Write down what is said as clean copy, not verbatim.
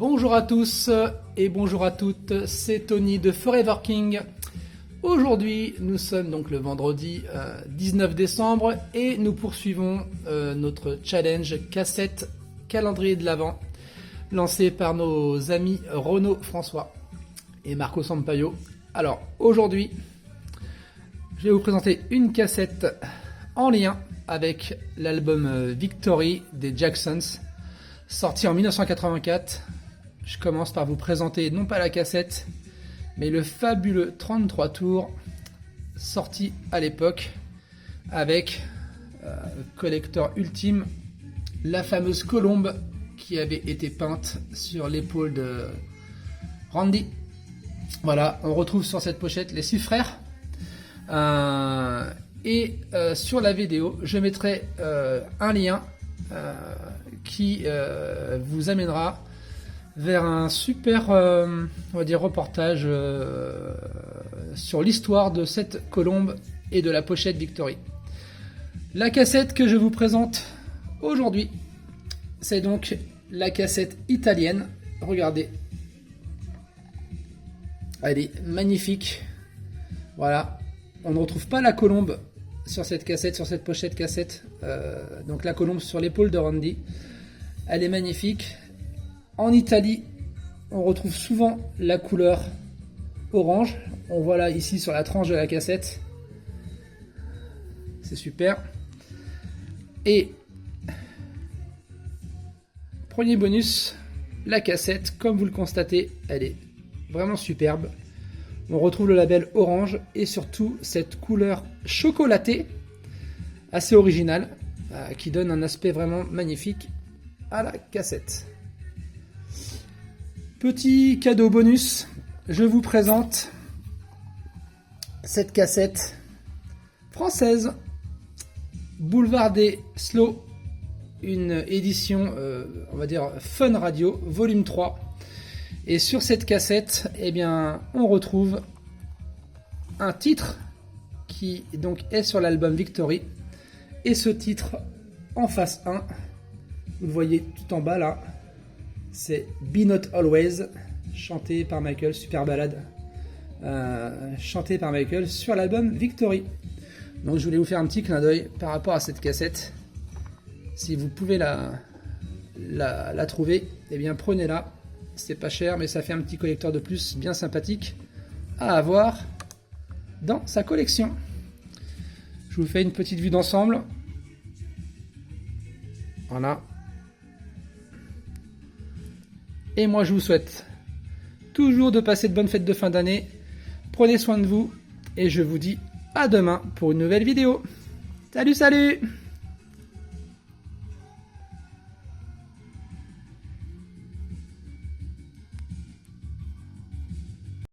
Bonjour à tous et bonjour à toutes, c'est Tony de Forever King. Aujourd'hui, nous sommes donc le vendredi 19 décembre et nous poursuivons notre challenge cassette calendrier de l'Avent lancé par nos amis Renaud François et Marco Sampaio. Alors aujourd'hui, je vais vous présenter une cassette en lien avec l'album Victory des Jacksons, sorti en 1984. Je commence par vous présenter non pas la cassette, mais le fabuleux 33 tours sorti à l'époque avec collector ultime, la fameuse colombe qui avait été peinte sur l'épaule de Randy. Voilà, on retrouve sur cette pochette les 6 frères. Sur la vidéo, je mettrai un lien qui vous amènera vers un super on va dire reportage sur l'histoire de cette colombe et de la pochette Victory. La cassette que je vous présente aujourd'hui, c'est donc la cassette italienne. Regardez, elle est magnifique. Voilà, on ne retrouve pas la colombe sur cette cassette, sur cette pochette cassette. Donc la colombe sur l'épaule de Randy, elle est magnifique. En Italie, on retrouve souvent la couleur orange. On voit là ici sur la tranche de la cassette. C'est super. Et premier bonus, la cassette, comme vous le constatez, elle est vraiment superbe. On retrouve le label orange et surtout cette couleur chocolatée assez originale qui donne un aspect vraiment magnifique à la cassette. Petit cadeau bonus, je vous présente cette cassette française, Boulevard des Slow, une édition, on va dire Fun Radio, volume 3. Et sur cette cassette, eh bien, on retrouve un titre qui donc est sur l'album Victory. Et ce titre, en face 1, vous le voyez tout en bas là, c'est Be Not Always, chanté par Michael, super balade, chanté par Michael sur l'album Victory. Donc je voulais vous faire un petit clin d'œil par rapport à cette cassette. Si vous pouvez la trouver, eh bien prenez-la. C'est pas cher, mais ça fait un petit collecteur de plus bien sympathique à avoir dans sa collection. Je vous fais une petite vue d'ensemble. Voilà. Et moi je vous souhaite toujours de passer de bonnes fêtes de fin d'année. Prenez soin de vous et je vous dis à demain pour une nouvelle vidéo. Salut, salut!